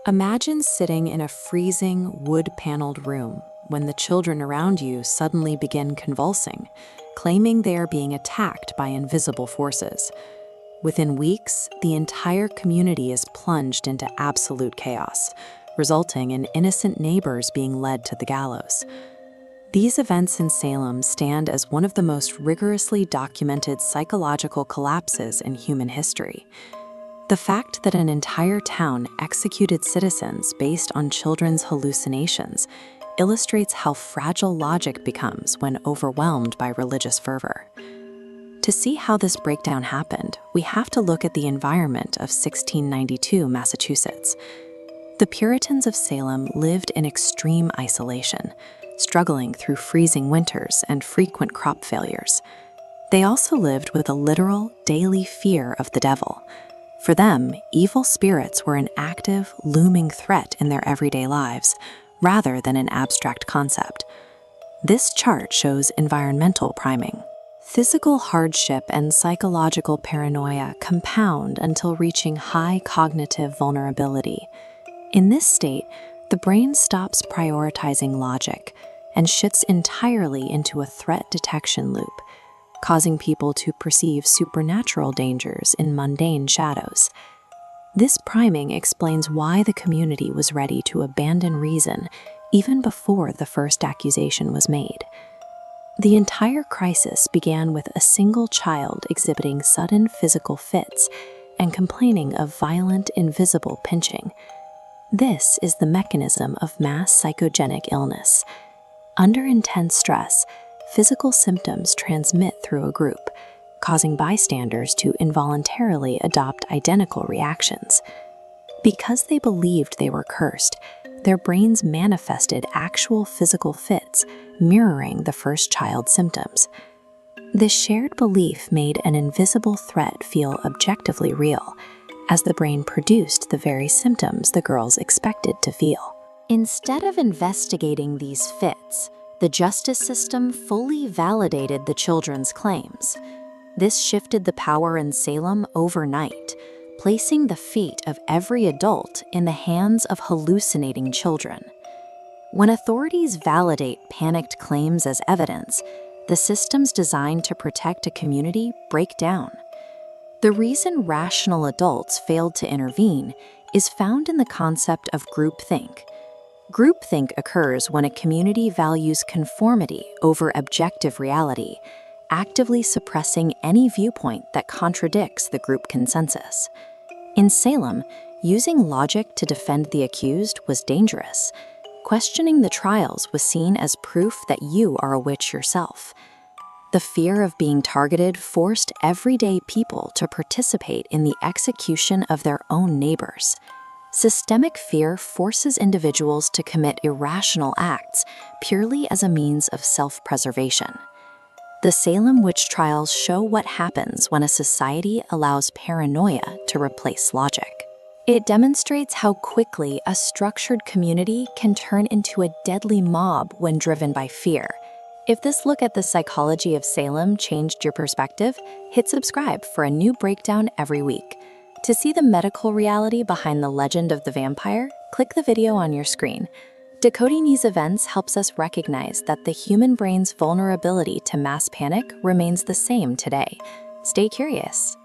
Imagine sitting in a freezing, wood-paneled room when the children around you suddenly begin convulsing, claiming they are being attacked by invisible forces. Within weeks, the entire community is plunged into absolute chaos, resulting in innocent neighbors being led to the gallows. These events in Salem stand as one of the most rigorously documented psychological collapses in human history. The fact that an entire town executed citizens based on children's hallucinations illustrates how fragile logic becomes when overwhelmed by religious fervor. To see how this breakdown happened, we have to look at the environment of 1692 Massachusetts. The Puritans of Salem lived in extreme isolation, struggling through freezing winters and frequent crop failures. They also lived with a literal, daily fear of the devil. For them, evil spirits were an active, looming threat in their everyday lives, rather than an abstract concept. This chart shows environmental priming. Physical hardship and psychological paranoia compound until reaching high cognitive vulnerability. In this state, the brain stops prioritizing logic and shifts entirely into a threat detection loop, causing people to perceive supernatural dangers in mundane shadows. This priming explains why the community was ready to abandon reason even before the first accusation was made. The entire crisis began with a single child exhibiting sudden physical fits and complaining of violent, invisible pinching. This is the mechanism of mass psychogenic illness. Under intense stress, physical symptoms transmit through a group, causing bystanders to involuntarily adopt identical reactions. Because they believed they were cursed, their brains manifested actual physical fits, mirroring the first child's symptoms. This shared belief made an invisible threat feel objectively real, as the brain produced the very symptoms the girls expected to feel. Instead of investigating these fits, the justice system fully validated the children's claims. This shifted the power in Salem overnight, placing the fate of every adult in the hands of hallucinating children. When authorities validate panicked claims as evidence, the systems designed to protect a community break down. The reason rational adults failed to intervene is found in the concept of groupthink. Groupthink occurs when a community values conformity over objective reality, actively suppressing any viewpoint that contradicts the group consensus. In Salem, using logic to defend the accused was dangerous. Questioning the trials was seen as proof that you are a witch yourself. The fear of being targeted forced everyday people to participate in the execution of their own neighbors. Systemic fear forces individuals to commit irrational acts purely as a means of self-preservation. The Salem Witch Trials show what happens when a society allows paranoia to replace logic. It demonstrates how quickly a structured community can turn into a deadly mob when driven by fear. If this look at the psychology of Salem changed your perspective, hit subscribe for a new breakdown every week. To see the medical reality behind the legend of the vampire, click the video on your screen. Decoding these events helps us recognize that the human brain's vulnerability to mass panic remains the same today. Stay curious.